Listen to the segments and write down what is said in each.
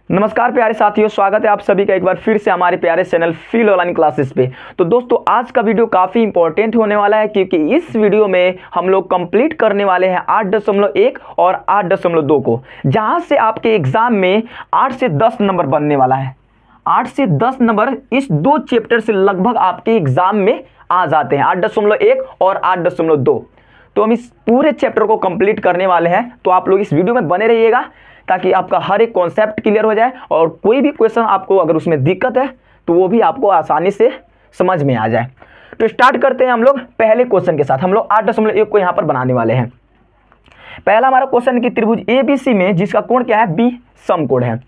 नमस्कार प्यारे साथियों, स्वागत है आप सभी का एक बार फिर से हमारे प्यारे चैनल फील ऑनलाइन क्लासेस पे। तो दोस्तों आज का वीडियो काफ़ी इंपॉर्टेंट होने वाला है क्योंकि इस वीडियो में हम लोग कंप्लीट करने वाले हैं 8.1 और 8.2 को, जहां से आपके एग्जाम में 8 से 10 नंबर बनने वाला है। 8 से 10 नंबर इस दो चैप्टर से लगभग आपके एग्जाम में आ जाते हैं, 8.1 और 8.2। तो हम इस पूरे चैप्टर को कंप्लीट करने वाले हैं, तो आप लोग इस वीडियो में बने रहिएगा ताकि आपका हर एक कॉन्सेप्ट क्लियर हो जाए और कोई भी क्वेश्चन आपको अगर उसमें दिक्कत है तो वो भी आपको आसानी से समझ में आ जाए। तो स्टार्ट करते हैं हम लोग पहले क्वेश्चन के साथ। हम लोग 8.1 को यहाँ पर बनाने वाले हैं। पहला हमारा क्वेश्चन की त्रिभुज ABC में जिसका कोण क्या है, B समकोण है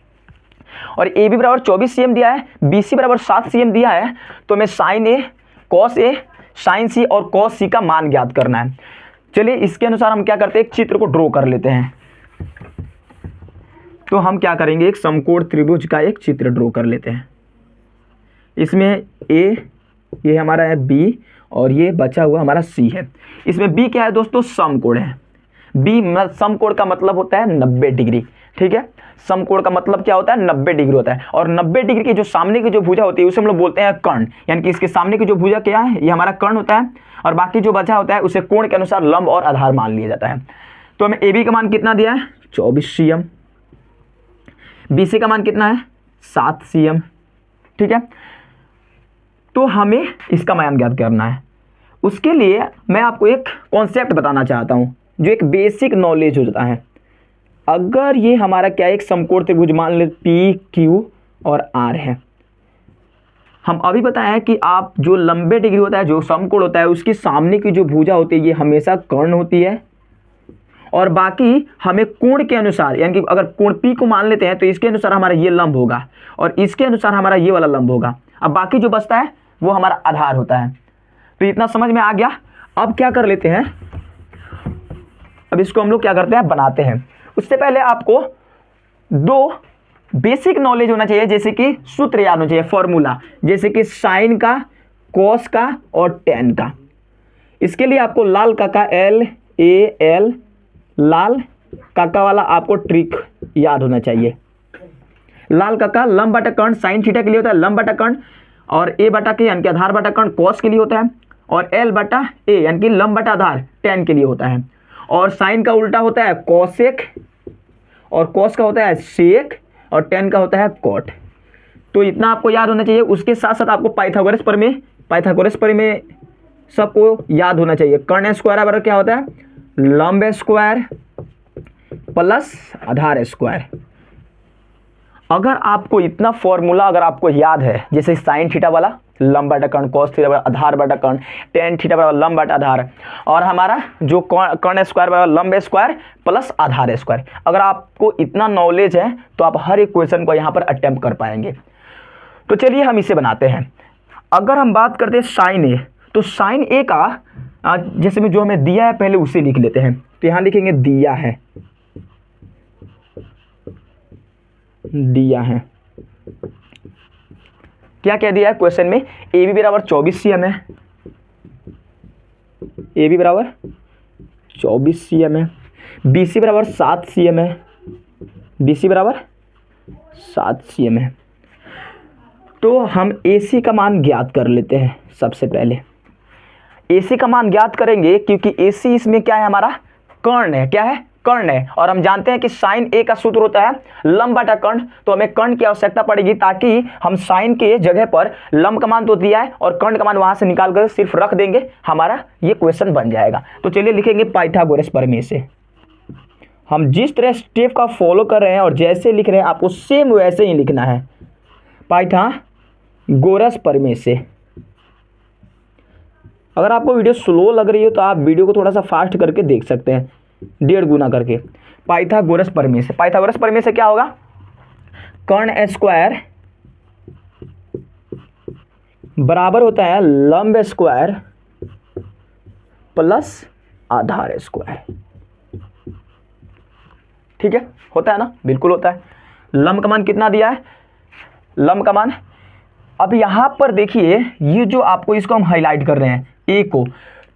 और AB बराबर 24 cm दिया है, BC बराबर 7 cm दिया है। तो हमें sine A, cos A, sine C और कॉस C का मान ज्ञात करना है। चलिए इसके अनुसार हम क्या करते हैं, एक चित्र को ड्रॉ कर लेते हैं। तो हम क्या करेंगे, एक समकोण त्रिभुज का एक चित्र ड्रॉ कर लेते हैं। इसमें A ये हमारा है B और ये बचा हुआ हमारा C है। इसमें B क्या है दोस्तों, समकोण है। B समकोण का मतलब होता है 90 डिग्री। ठीक है, समकोण का मतलब क्या होता है, 90 डिग्री होता है। और 90 डिग्री की जो सामने की जो भुजा होती है उसे हम लोग बोलते हैं कर्ण, यानी कि इसके सामने की जो भुजा क्या है, ये हमारा कर्ण होता है और बाकी जो बचा होता है उसे कोण के अनुसार लंब और आधार मान लिया जाता है। तो हमें AB का मान कितना दिया है, 24 cm। BC का मान कितना है, 7 cm। ठीक है, तो हमें इसका मान ज्ञात करना है। उसके लिए मैं आपको एक कॉन्सेप्ट बताना चाहता हूं जो एक बेसिक नॉलेज होता है। अगर ये हमारा क्या है, एक समकोण त्रिभुज मान ले PQ और R है। हम अभी बताया कि आप जो लंबे डिग्री होता है, जो समकोण होता है, उसकी सामने की जो भुजा होती है ये हमेशा कर्ण होती है और बाकी हमें कोण के अनुसार, यानी कि अगर कोण P को मान लेते हैं तो इसके अनुसार हमारा ये लंब होगा और इसके अनुसार हमारा ये वाला लंब होगा। अब बाकी जो बचता है वो हमारा आधार होता है। तो इतना समझ में आ गया। अब क्या कर लेते हैं, अब इसको हम लोग क्या करते हैं, बनाते हैं। उससे पहले आपको दो बेसिक नॉलेज होना चाहिए, जैसे कि सूत्र याद होना चाहिए, फॉर्मूला, जैसे कि साइन का, कॉस का और टेन का। इसके लिए आपको लाल काका LAL, लाल काका वाला आपको ट्रिक याद होना चाहिए। लाल काका लंब बटा कर्ण साइन थीटा के लिए होता है, लंब बटा कर्ण, और A बटा के यानी कि आधार बटा कर्ण कॉस के लिए होता है, और L बटा A यानी कि लंब बटा आधार टेन के लिए होता है। और साइन का उल्टा होता है कॉसेक और कॉस का होता है सेक और टेन का होता है कॉट। तो इतना आपको याद होना चाहिए। उसके साथ साथ आपको पाइथागोरस प्रमेय सबको याद होना चाहिए। कर्ण स्क्वायर बराबर क्या होता है, लंब स्क्वायर प्लस आधार स्क्वायर। अगर आपको इतना फॉर्मूला अगर आपको याद है, जैसे साइन थीटा वाला लंब बटा कर्ण, कॉस थीटा बराबर आधार बटा कर्ण, टेन थीटा बराबर लंब बटा आधार, और हमारा जो कर्ण स्क्वायर बराबर लंब स्क्वायर प्लस आधार स्क्वायर, अगर आपको इतना नॉलेज है तो आप हर एक क्वेश्चन को यहाँ पर अटेम्प्ट कर पाएंगे। तो चलिए हम इसे बनाते हैं। अगर हम बात करते हैं साइन A, तो साइन A का जैसे में जो हमें दिया है पहले उसे लिख लेते हैं। तो यहाँ लिखेंगे दिया है। क्या क्या दिया है क्वेश्चन में, AB बराबर 24 cm है, AB बराबर 24 cm है, BC बराबर 7 cm है, BC बराबर 7 cm है। तो हम AC का मान ज्ञात कर लेते हैं। सबसे पहले AC का मान ज्ञात करेंगे क्योंकि AC इसमें क्या है, हमारा कर्ण है। क्या है, कर्ण है। और हम जानते हैं कि साइन A का सूत्र होता है लंब बटा कर्ण, तो हमें कर्ण की आवश्यकता पड़ेगी ताकि हम साइन के जगह पर लंब का मान तो दिया है और कर्ण का मान वहां से निकाल कर सिर्फ रख देंगे, हमारा ये क्वेश्चन बन जाएगा। तो चलिए लिखेंगे पाइथागोरस प्रमेय से। हम जिस तरह स्टेप का फॉलो कर रहे हैं और जैसे लिख रहे हैं आपको सेम वैसे ही लिखना है, पाइथागोरस प्रमेय से। अगर आपको वीडियो स्लो लग रही हो तो आप वीडियो को थोड़ा सा फास्ट करके देख सकते हैं, 1.5 गुना करके। पाइथागोरस प्रमेय से, पाइथागोरस प्रमेय से क्या होगा, कर्ण स्क्वायर बराबर होता है लंब स्क्वायर प्लस आधार स्क्वायर। ठीक है, होता है ना, बिल्कुल होता है। लंब का मान कितना दिया है, लंब का मान, अब यहां पर देखिए ये जो आपको इसको हम हाईलाइट कर रहे हैं A को,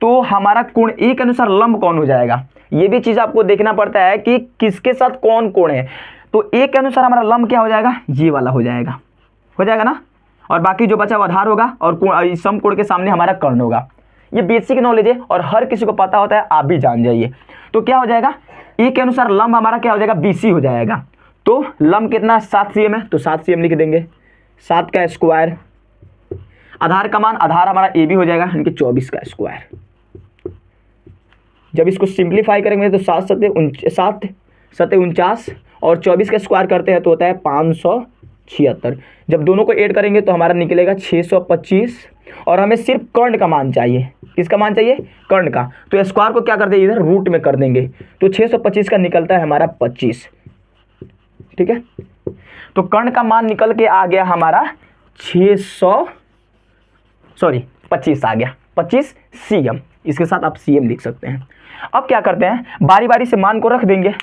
तो हमारा कोण A के अनुसार लंब कौन हो जाएगा, ये भी चीज आपको देखना पड़ता है कि किसके साथ कौन कोण है। तो ए के अनुसार हमारा लंब क्या हो जाएगा, ये वाला हो जाएगा ना। और बाकी जो बचा वो आधार होगा और समकोण के सामने हमारा कर्ण होगा। ये बेसिक नॉलेज है और हर किसी को पता होता है, आप भी जान जाइए। तो क्या हो जाएगा, ए के अनुसार लंब हमारा क्या हो जाएगा, BC हो जाएगा। तो लंब कितना 7 cm है, तो 7 cm लिख देंगे, 7 का स्क्वायर। आधार का मान, आधार हमारा AB हो जाएगा, यानी कि 24 का स्क्वायर। जब इसको सिंप्लीफाई करेंगे तो 7 सत्ते 49 और 24 का स्क्वायर करते हैं तो होता है 576। जब दोनों को ऐड करेंगे तो हमारा निकलेगा 625। और हमें सिर्फ कर्ण का मान चाहिए। किसका मान चाहिए, कर्ण का। तो स्क्वायर को क्या कर देंगे, इधर रूट में कर देंगे, तो 625 का निकलता है हमारा 25। ठीक है, तो कर्ण का मान निकल के आ गया हमारा 25 आ गया, 25 cm। इसके साथ आप cm लिख सकते हैं। अब क्या करते हैं, बारी बारी से मान को रख देंगे।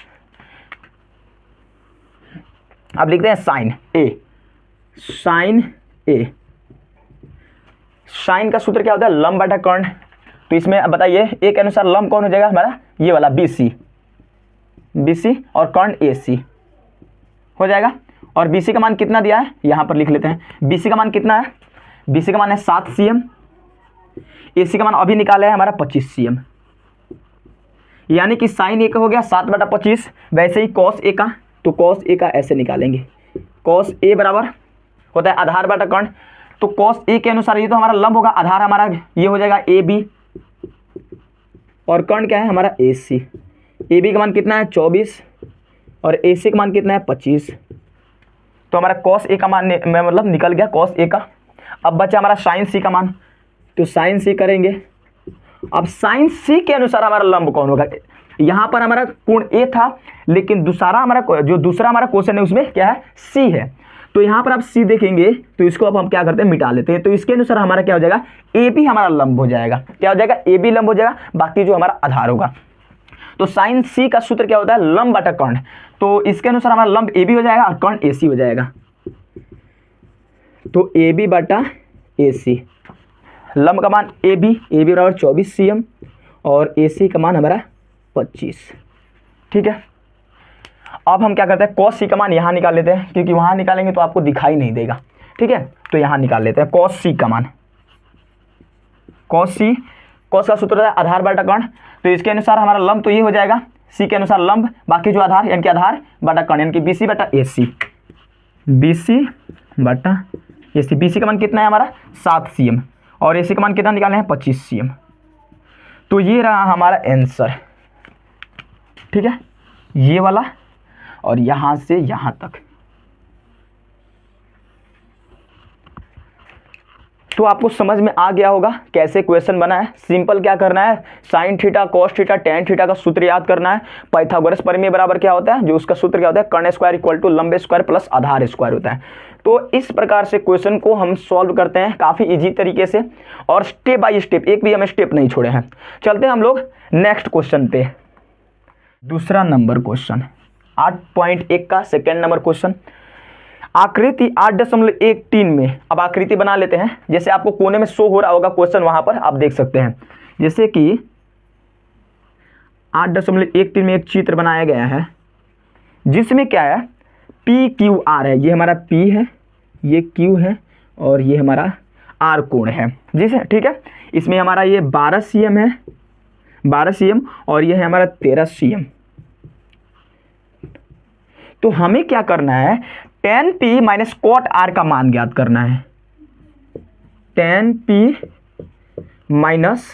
अब लिखते हैं साइन ए। साइन का सूत्र क्या होता है, लंब बटा कर्ण। तो इसमें बताइए ए के अनुसार लंब कौन हो जाएगा हमारा, ये वाला BC और कर्ण AC हो जाएगा। और BC का मान कितना दिया है, यहां पर लिख लेते हैं। BC का मान कितना है, BC का मान है 7 cm। AC का मान अभी निकाला है हमारा 25 cm, यानी कि साइन ए का हो गया 7/25। वैसे ही कॉस ए का, तो कॉस ए का ऐसे निकालेंगे, कॉस ए बराबर होता है आधार बटा कर्ण। तो कॉस ए के अनुसार ये तो हमारा लंब होगा, आधार हमारा ये हो जाएगा AB और कर्ण क्या है हमारा AC। AB का मान कितना है 24 और AC का मान कितना है 25। तो हमारा कॉस ए का मान मतलब निकल गया कॉस ए का। अब बचा हमारा साइन सी का मान, तो साइन सी करेंगे। अब साइन सी के अनुसार हमारा लंब कौन होगा, यहाँ पर हमारा कोण ए था, लेकिन दूसरा हमारा क्वेश्चन है उसमें क्या है, सी है। तो यहाँ पर आप सी देखेंगे तो इसको अब हम क्या करते हैं, मिटा लेते हैं। तो इसके अनुसार हमारा क्या हो जाएगा, ए बी हमारा लंब हो जाएगा। क्या हो जाएगा, ए बी लंब हो जाएगा, बाकी जो हमारा आधार होगा। तो साइन सी का सूत्र क्या होता है, लंब बटा कर्ण। तो इसके अनुसार हमारा लंब ए बी हो जाएगा और कर्ण ए सी हो जाएगा। तो ए बी बटा ए सी, लंब का मान ए बी बराबर 24 cm और ए सी का मान हमारा 25। ठीक है, अब हम क्या करते हैं, कॉस सी का मान यहाँ निकाल लेते हैं, क्योंकि वहाँ निकालेंगे तो आपको दिखाई नहीं देगा। ठीक है, तो यहाँ निकाल लेते हैं कॉस सी का मान। कॉस का सूत्र है आधार बटा कर्ण। तो इसके अनुसार हमारा लंब तो ये हो जाएगा, सी के अनुसार लंब, बाकी जो आधार यानी कि आधार बटा कर्ण, यानी कि BC बटा AC। BC बटा AC, BC का मान कितना है हमारा 7 cm और AC का मान कितना निकाले हैं 25 cm। तो ये रहा हमारा आंसर। ठीक है, ये वाला और यहाँ से यहाँ तक। तो आपको समझ में आ गया होगा कैसे क्वेश्चन बना है। सिंपल क्या करना है, sine theta cos theta tan theta का सूत्र याद करना है। पाइथागोरस प्रमेय बराबर क्या होता है, जो उसका सूत्र क्या होता है, कर्ण स्क्वायर इक्वल टू लंब स्क्वायर प्लस आधार स्क्वायर होता है। तो इस प्रकार से क्वेश्चन को हम सॉल्व करते हैं काफ़ी इजी तरीके से, और स्टेप बाय स्टेप, एक भी हमें स्टेप नहीं छोड़े हैं। चलते हैं हम लोग नेक्स्ट क्वेश्चन पे। दूसरा नंबर क्वेश्चन 8.1 का सेकेंड नंबर क्वेश्चन, आकृति 8.13 में। अब आकृति बना लेते हैं, जैसे आपको कोने में शो हो रहा होगा क्वेश्चन, वहां पर आप देख सकते हैं। जैसे कि 8.13 में एक चित्र बनाया गया है, जिसमें क्या है, PQR है। ये हमारा P है, ये Q है और ये हमारा R कोण है, जिसे ठीक है। इसमें हमारा ये 12 cm है, 12 cm और ये है हमारा 13 cm। तो हमें क्या करना है, tan P minus cot R का मान ज्ञात करना है। tan P minus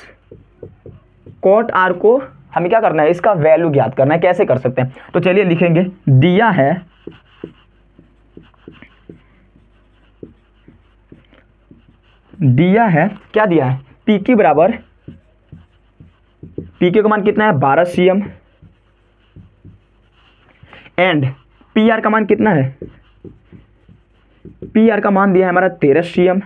cot R को हमें क्या करना है, इसका वैल्यू ज्ञात करना है। कैसे कर सकते हैं, तो चलिए लिखेंगे, दिया है क्या दिया है, PQ बराबर, PQ का मान कितना है 12 cm एंड PR का मान कितना है, PR का मान दिया है हमारा 13 cm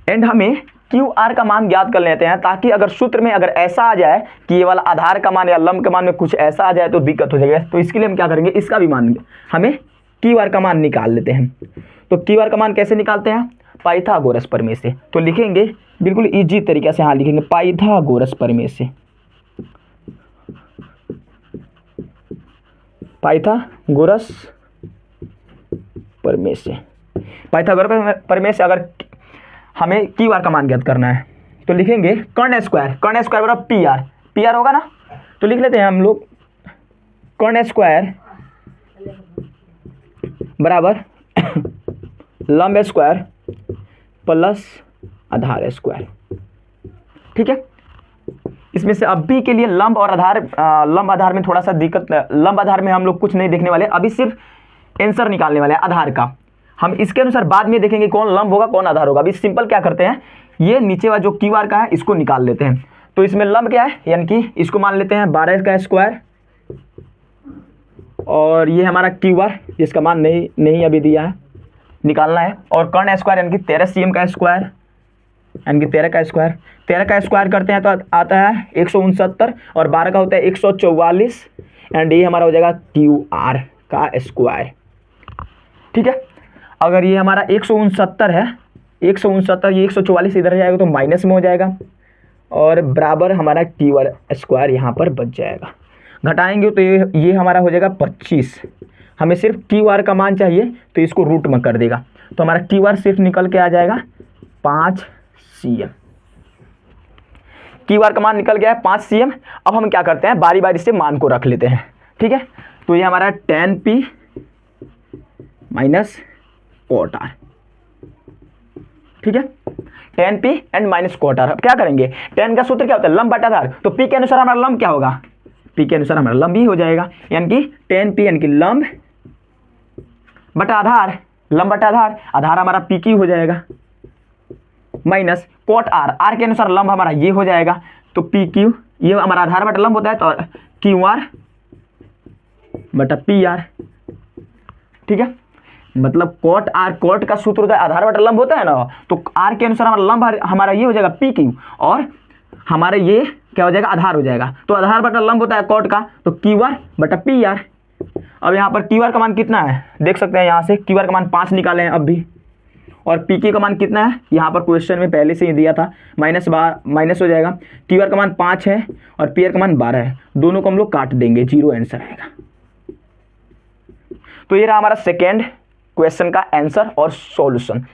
एंड हमें QR का मान ज्ञात कर लेते हैं, ताकि अगर सूत्र में अगर ऐसा आ जाए कि ये वाला आधार का मान या लंब के मान में कुछ ऐसा आ जाए तो दिक्कत हो जाएगी। तो इसके लिए हम क्या करेंगे, इसका भी मान हमें QR का मान निकाल लेते हैं। तो QR का मान कैसे निकालते हैं, पाइथागोरस प्रमेय से। तो लिखेंगे बिल्कुल इजी तरीके से, हाँ लिखेंगे पाइथागोरस प्रमेय से। पाइथागोरस प्रमेय से, पाइथागोरस प्रमेय से अगर हमें क्यू आर का मान ज्ञात करना है तो लिखेंगे कर्ण स्क्वायर बराबर पी आर होगा ना, तो लिख लेते हैं हम लोग कर्ण स्क्वायर बराबर लंब स्क्वायर प्लस आधार स्क्वायर। ठीक है, इसमें से अब भी के लिए लंब और आधार, लंब आधार में थोड़ा सा दिक्कत, लंब आधार में हम लोग कुछ नहीं देखने वाले, अभी सिर्फ आंसर निकालने वाले हैं आधार का। हम इसके अनुसार बाद में देखेंगे कौन लंब होगा कौन आधार होगा। अभी सिंपल क्या करते हैं, ये नीचे वाला जो क्यू आर का है इसको निकाल लेते हैं। तो इसमें लंब क्या है, यानी कि इसको मान लेते हैं 12 का स्क्वायर, और ये हमारा क्यू आर जिसका मान नहीं अभी दिया है, निकालना है। और कर्ण स्क्वायर यानी कि 13 cm का स्क्वायर, यानी कि 13 का स्क्वायर, 13 का स्क्वायर करते हैं तो आता है 169, और 12 का होता है 144, एंड ये हमारा हो जाएगा क्यू आर का स्क्वायर। ठीक है, अगर ये हमारा 169 है, 169 ये 144 इधर जाएगा तो माइनस में हो जाएगा, और बराबर हमारा क्यू आर स्क्वायर यहाँ पर बच जाएगा। घटाएंगे तो ये हमारा हो जाएगा 25। हमें सिर्फ क्यू आर का मान चाहिए तो इसको रूट में कर देगा, तो हमारा क्यू आर सिर्फ निकल के आ जाएगा 5 cm। क्यू आर का मान निकल गया है 5 cm। अब हम क्या करते हैं, बारी बारी से मान को रख लेते हैं। ठीक है, तो ये हमारा tan p minus cot r। ठीक है, tan p and minus cot r। अब क्या करेंगे, tan का सूत्र क्या होता है, लंब बटा आधार, तो p के अनुसार हमारा लंब क्या होगा, p के अनुसार हमारा लंब ही हो जाएगा, यानी कि tan p यानी कि लंब बटा आधार, लंब बटा आधार, आधार हमारा पी क्यू हो जाएगा, माइनस cot r के अनुसार लंब हमारा ये हो जाएगा, तो पी क्यू ये हमारा आधार बटा लंब होता है, तो क्यू आर बटा पी आर। ठीक है, मतलब cot का सूत्र होता है आधार बटा लंब होता है ना, तो r के अनुसार हमारा लंब हमारा ये हो जाएगा पी क्यू, और हमारा ये क्या हो जाएगा, आधार हो जाएगा। तो आधार बटा लंब होता है cot का, तो क्यू आर बटा पी आर। अब यहाँ पर क्यू आर का मान कितना है, देख सकते हैं यहाँ से क्यू आर का मान 5 निकाले हैं अब भी, और पी क्यू का मान कितना है, यहाँ पर क्वेश्चन में पहले से ही दिया था, माइनस हो जाएगा। क्यू आर का मान 5 है और पी आर का मान 12 है, दोनों को हम लोग काट देंगे, 0 आंसर आएगा। तो ये रहा हमारा सेकेंड क्वेश्चन का आंसर और सॉल्यूशन।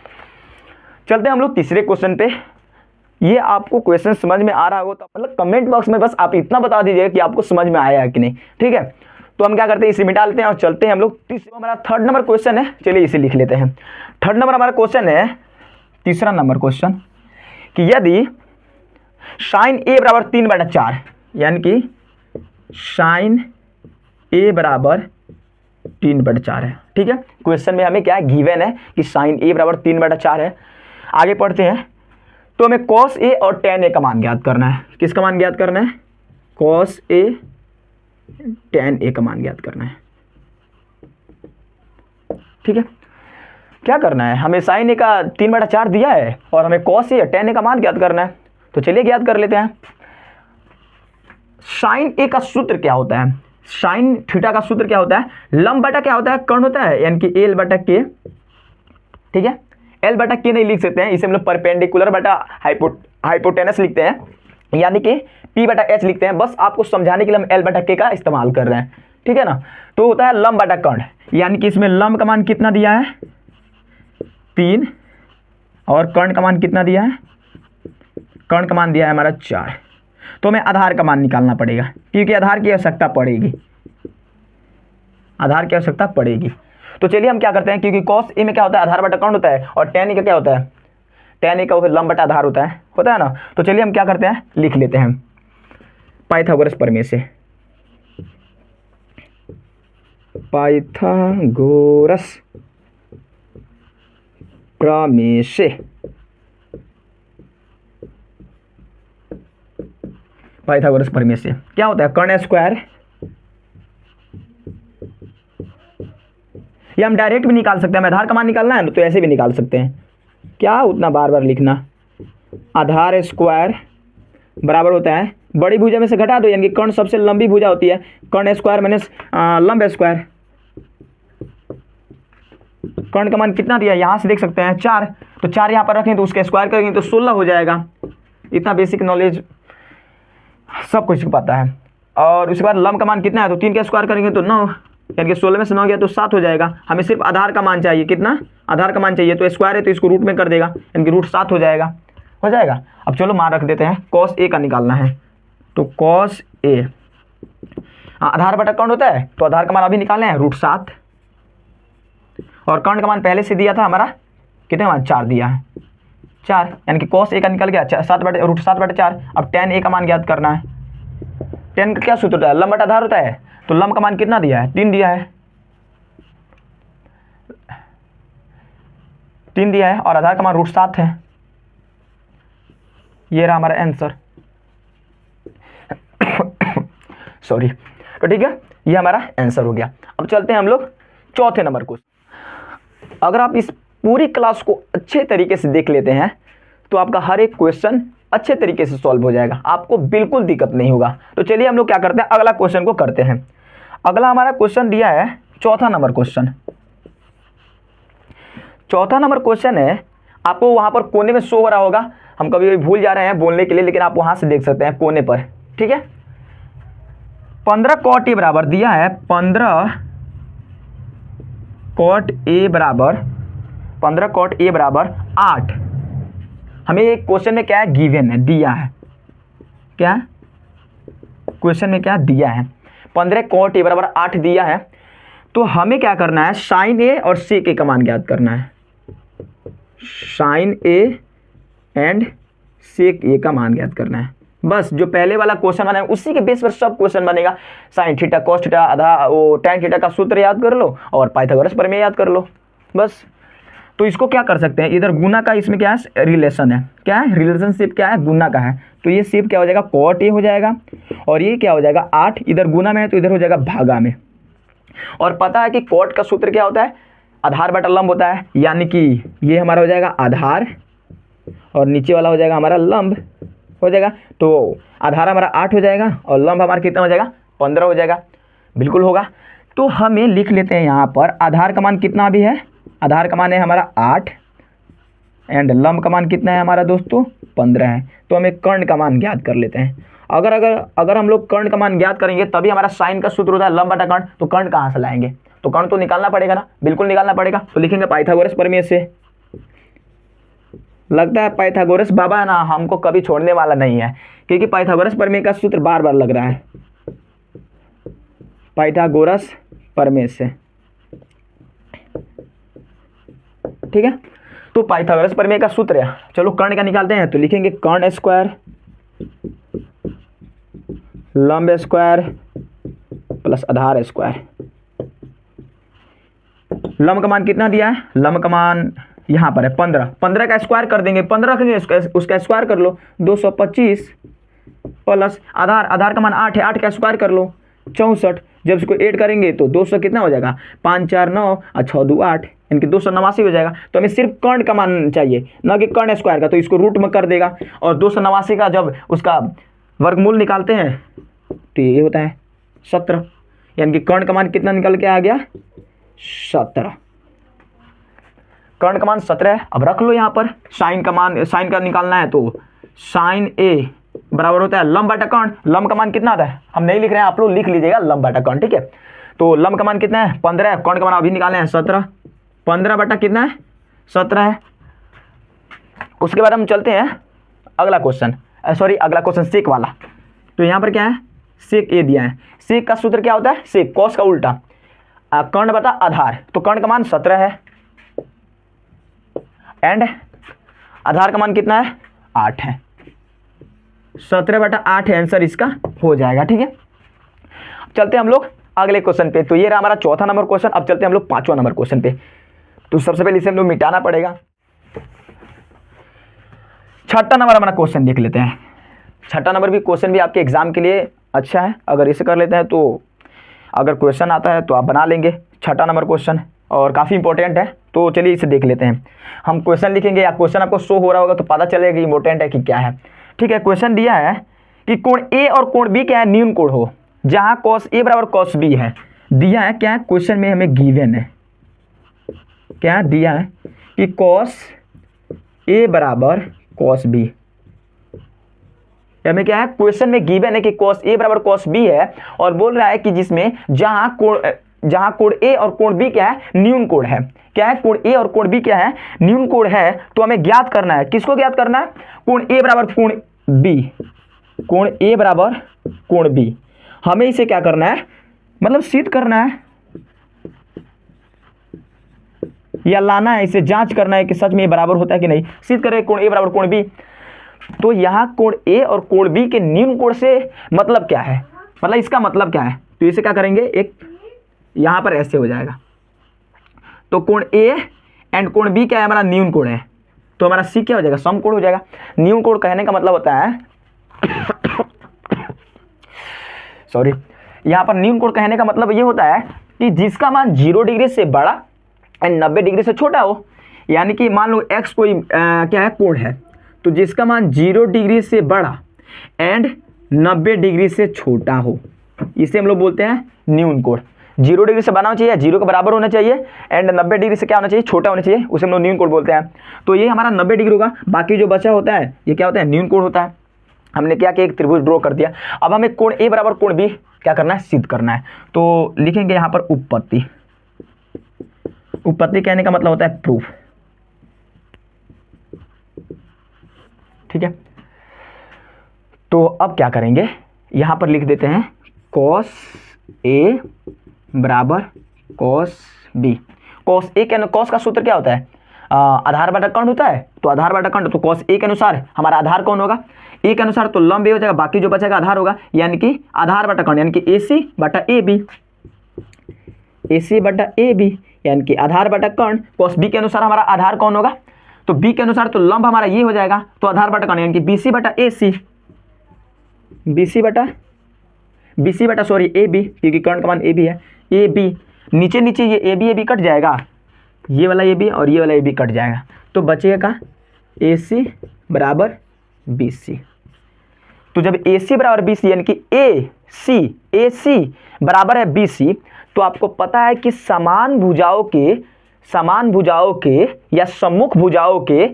चलते हैं हम लोग तीसरे क्वेश्चन पे। ये आपको क्वेश्चन समझ में आ रहा हो तो मतलब कमेंट बॉक्स में बस आप इतना बता दीजिएगा कि आपको समझ में आया है कि नहीं। ठीक है, तो हम क्या करते हैं, इसे मिटा लेते हैं और चलते हैं हम लोग तीसरा, हमारा 3rd नंबर क्वेश्चन है, चलिए इसे लिख लेते हैं। 3rd नंबर हमारा क्वेश्चन है, तीसरा नंबर क्वेश्चन, कि यदि साइन ए बराबर 3/4, यानी कि साइन ए बराबर 3/4 है। ठीक है, क्वेश्चन में हमें क्या है, गिवन है कि साइन ए बराबर 3/4 है। आगे पढ़ते हैं, तो हमें कॉस ए और टेन ए का मान ज्ञात करना है। किसका मान ज्ञात करना है, कॉस ए टेन ए का मान ज्ञात करना है। ठीक है, क्या करना है, हमें साइन ए का 3/4 दिया है और हमें कॉस ए टेन ए का मान ज्ञात करना है, तो चलिए ज्ञात कर लेते हैं। साइन ए का सूत्र क्या होता है, साइन थीटा का सूत्र क्या होता है, लंब बटा क्या होता है, कर्ण होता है, यानी कि एल बटा के। ठीक है, एल बटा के नहीं लिख सकते हैं, इसे हम लोग परपेंडिकुलर बटा हाइपोटेनस लिखते हैं, यानी कि पी बटा एच लिखते हैं। बस आपको समझाने के लिए हम एल बटा के का इस्तेमाल कर रहे हैं। ठीक है ना, तो होता है लंब बटा कर्ण, यानी कि इसमें लंब का मान कितना दिया है 3, और कर्ण का मान कितना दिया है, कर्ण का मान दिया है हमारा 4। तो हमें आधार का मान निकालना पड़ेगा, क्योंकि आधार की आवश्यकता पड़ेगी, आधार की आवश्यकता पड़ेगी। तो चलिए हम क्या करते हैं, क्योंकि कॉस ए में क्या होता है, आधार बटा कर्ण होता है, और टेन ए का क्या होता है, टेन ए का लंब बटा आधार होता है ना। तो चलिए हम क्या करते हैं, लिख लेते हैं पाइथागोरस प्रमेय से, पाइथागोरस प्रमेय से पाइथागोरस प्रमेय से क्या होता है, कर्ण स्क्वायर, ये हम डायरेक्ट भी निकाल सकते हैं, हमें आधार का मान निकालना है ना, तो ऐसे भी निकाल सकते हैं, क्या उतना बार बार लिखना। आधार स्क्वायर बराबर होता है, बड़ी भुजा में से घटा दो, यानी कि कर्ण सबसे लंबी भुजा होती है, कर्ण स्क्वायर माइनस लंब स्क्वायर। कर्ण का मान कितना दिया, यहाँ से देख सकते हैं 4, तो 4 यहाँ पर रखें तो उसके स्क्वायर करेंगे तो 16 हो जाएगा। इतना बेसिक नॉलेज सब कुछ पता है। और उसके बाद लंब का मान कितना है, तो 3 का स्क्वायर करेंगे तो 9, यानी कि 16 में से 9 गया तो 7 हो जाएगा। हमें सिर्फ आधार का मान चाहिए, कितना आधार का मान चाहिए, तो स्क्वायर है तो इसको रूट में कर देगा, यानी कि रूट 7 हो जाएगा। हो जाएगा। अब चलो मान रख देते हैं, कॉस ए का निकालना है, तो कॉस ए, हाँ आधार बटा कर्ण होता है, तो आधार का मान अभी निकालना है रूट 7, और कर्ण का मान पहले से दिया था हमारा, कितने मान 4 दिया है, 4, यानी कि कॉस ए का निकल गया 7 बटे रूट 7 बटे 4। अब tan ए का मान ज्ञात करना है। tan का क्या सूत्र होता है, लंब बटा आधार होता है, तो लंब का मान कितना दिया है, 3 दिया है, 3 दिया है, और आधार का मान रूट 7 है। ये रहा हमारा आंसर। सॉरी। तो ठीक है, ये हमारा आंसर हो गया। अब चलते हैं हम लोग चौथे नंबर को। अगर आप इस पूरी क्लास को अच्छे तरीके से देख लेते हैं तो आपका हर एक क्वेश्चन अच्छे तरीके से सॉल्व हो जाएगा, आपको बिल्कुल दिक्कत नहीं होगा। तो चलिए हम लोग क्या करते हैं, अगला क्वेश्चन को करते हैं। अगला हमारा क्वेश्चन दिया है चौथा नंबर क्वेश्चन। चौथा नंबर क्वेश्चन है, आपको वहां पर कोने में शो हो रहा होगा, हम कभी कभी भूल जा रहे हैं बोलने के लिए, लेकिन आप वहां से देख सकते हैं कोने पर। ठीक है, 15 कॉट ए बराबर दिया है, 15 कॉट ए बराबर 8। हमें एक क्वेश्चन में क्या है, गिवन है, दिया है, क्या क्वेश्चन में क्या दिया है, 15 कॉट ए बराबर 8 दिया है। तो हमें क्या करना है, साइन ए और सेक ए का मान ज्ञात करना है। साइन ए एंड सेक ए का मान ज्ञात करना है। बस जो पहले वाला क्वेश्चन बना है उसी के बेस पर सब क्वेश्चन बनेगा। साइन थीटा कॉस थीटा आधा वो tan थीटा का सूत्र याद कर लो और पाइथागोरस प्रमेय याद कर लो बस। तो इसको क्या कर सकते हैं, इधर गुना का इसमें क्या है रिलेशन है, क्या है रिलेशनशिप, क्या है गुना का है, तो ये शिप क्या हो जाएगा कॉट ए हो जाएगा, और ये क्या हो जाएगा 8, इधर गुना में है तो इधर हो जाएगा भागा में। और पता है कि कॉट का सूत्र क्या होता है, आधार बटा लंब होता है, यानी कि ये हमारा हो जाएगा आधार और नीचे वाला हो जाएगा हमारा लंब हो जाएगा। तो आधार हमारा 8 हो जाएगा और लंब हमारा कितना हो जाएगा 15 हो जाएगा, बिल्कुल होगा। तो हमें लिख लेते हैं यहाँ पर आधार का मान कितना भी है, आधार का मान है हमारा 8 एंड लंब का मान कितना है हमारा दोस्तों 15 है। तो हमें कर्ण का मान ज्ञात कर लेते हैं। अगर हम लोग कर्ण का मान ज्ञात करेंगे तभी हमारा साइन का सूत्र होता है लंब बटा कर्ण, तो कर्ण कहाँ से लाएंगे, तो कर्ण तो निकालना पड़ेगा ना, बिल्कुल निकालना पड़ेगा। तो लिखेंगे पाइथागोरस प्रमेय से। लगता है पाइथागोरस बाबा है ना हमको कभी छोड़ने वाला नहीं है, क्योंकि पाइथागोरस प्रमेय का सूत्र बार बार लग रहा है, पाइथागोरस प्रमेय से। ठीक है, तो पाइथागोरस प्रमेय का सूत्र है। चलो कर्ण का निकालते हैं, तो लिखेंगे कर्ण स्क्वायर लंब स्क्वायर प्लस आधार स्क्वायर। लंब का मान कितना दिया है, लंब का मान यहाँ पर है 15, 15 का स्क्वायर कर देंगे, 15 रखेंगे उसका स्क्वायर कर लो 225 प्लस आधार का मान 8 है, 8 का स्क्वायर कर लो 64। जब इसको ऐड करेंगे तो 200 कितना हो जाएगा 5 4 9 और 6 2 8, यानी कि 289 हो जाएगा। तो हमें सिर्फ कर्ण का मान चाहिए, ना कि कर्ण स्क्वायर का, तो इसको रूट में कर देगा। और 289 का जब उसका वर्गमूल निकालते हैं तो ये होता है 17, यानी कि कर्ण का मान कितना निकल के आ गया 17। कर्ण का मान 17 है। अब रख लो यहाँ पर साइन का निकालना है, तो साइन ए बराबर होता है लंब बटा कर्ण। लंब का मान कितना आता है हम नहीं लिख रहे हैं, आप लोग लिख लीजिएगा लंब बटा कर्ण। ठीक है, तो लंब का मान कितना है 15 है, कर्ण का मान अभी निकालना है 17, 15 बटा कितना है 17 है। उसके बाद हम चलते हैं अगला क्वेश्चन, अगला क्वेश्चन सेक वाला। तो यहाँ पर क्या है सेक ए दिया है। सेक का सूत्र क्या होता है, सेक कॉस का उल्टा कर्ण बटा आधार, तो कर्ण का मान 17 है एंड आधार का मान कितना है 8 है, 17 बटा 8 है आंसर इसका हो जाएगा। ठीक है, चलते हैं हम लोग अगले क्वेश्चन पे। तो ये रहा हमारा चौथा नंबर क्वेश्चन। अब चलते हैं हम लोग पांचवा नंबर क्वेश्चन पे। तो सबसे पहले इसे हम लोग मिटाना पड़ेगा। छठा नंबर हमारा क्वेश्चन देख लेते हैं। छठा नंबर भी क्वेश्चन भी आपके एग्जाम के लिए अच्छा है, अगर इसे कर लेते हैं तो अगर क्वेश्चन आता है तो आप बना लेंगे। छठा नंबर क्वेश्चन और काफ़ी इंपॉर्टेंट है, तो चलिए इसे देख लेते हैं। हम क्वेश्चन लिखेंगे या क्वेश्चन आपको शो हो रहा होगा तो पता चलेगा कि इंपॉर्टेंट है कि क्या है। ठीक है, क्वेश्चन दिया है कि कोण ए और कोण बी क्या है न्यून कोण हो, जहां कॉस ए बराबर कॉस बी है। दिया है क्या क्वेश्चन में हमें गिवन है, क्या दिया है कि कॉस ए बराबर कॉस बी, हमें क्या है क्वेश्चन में गिवन है कि कॉस ए बराबर कॉस बी है, और बोल रहा है कि जिसमें जहां जहां कोण ए और कोण बी क्या है, न्यून कोण है। क्या है, कोण ए और कोण बी क्या है, न्यून कोण है। तो हमें ज्ञात करना है, किसको ज्ञात करना है, कोण ए बराबर कोण बी, कोण ए बराबर कोण बी। हमें इसे क्या करना है, मतलब सिद्ध करना है या लाना है, इसे जांच करना है कि सच में ये बराबर होता है कि नहीं। सिद्ध करें कोण ए बराबर कोण बी, तो यहाँ कोण ए और कोण बी के न्यून कोण से मतलब क्या है, मतलब इसका मतलब क्या है। तो इसे क्या करेंगे, एक यहाँ पर ऐसे हो जाएगा, तो कोण ए एंड कोण बी क्या है, हमारा न्यून कोण है, तो हमारा सी क्या हो जाएगा, सम कोण हो जाएगा। न्यून कोण कहने का मतलब होता है सॉरी, यहाँ पर न्यून कोण कहने का मतलब ये होता है कि जिसका मान 0 डिग्री से बड़ा एंड 90 डिग्री से छोटा हो। यानी कि मान लो x कोई क्या है, कोण है, तो जिसका मान 0 डिग्री से बड़ा एंड 90 डिग्री से छोटा हो, इसे हम लोग बोलते हैं न्यून कोण। 0 डिग्री से बना होना चाहिए, 0 के बराबर होना चाहिए एंड 90 डिग्री से क्या होना चाहिए, छोटा होना चाहिए, उसे हम लोग न्यून कोण बोलते हैं। तो ये हमारा 90 डिग्री होगा, बाकी जो बचा होता है ये क्या होता है, न्यून कोण होता है। हमने क्या किया, एक त्रिभुज ड्रॉ कर दिया। अब हमें कोण ए बराबर कोण बी क्या करना है, सिद्ध करना है। तो लिखेंगे यहाँ पर उपपत्ति। उपपत्ति कहने का मतलब होता है प्रूफ, ठीक है। तो अब क्या करेंगे, यहाँ पर लिख देते हैं cos a बराबर cos b। cos a के cos का सूत्र क्या होता है, आधार बटा कर्ण होता है, तो आधार बटा कर्ण, तो cos a के अनुसार हमारा आधार कौन होगा, a के अनुसार तो लंब a हो जाएगा, बाकी जो बचेगा आधार होगा, यानी कि आधार बटा कर्ण, यानी कि ac बटा ab, ac बटा ab, यानी कि आधार बटा कर्ण। cos b के अनुसार हमारा आधार कौन होगा, तो b के अनुसार तो लंब हमारा ये हो जाएगा, तो आधार बटा कर्ण, यानी कि bc बटा ac, bc बटा सॉरी ab, क्योंकि कर्ण का मान ab है, ab नीचे नीचे ये ab कट जाएगा, ये वाला ab और ये वाला ab कट जाएगा, तो बचेगा ac बराबर bc। तो जब AC बराबर BC यानी कि AC बराबर है BC, तो आपको पता है कि समान भुजाओं के या सम्मुख भुजाओं के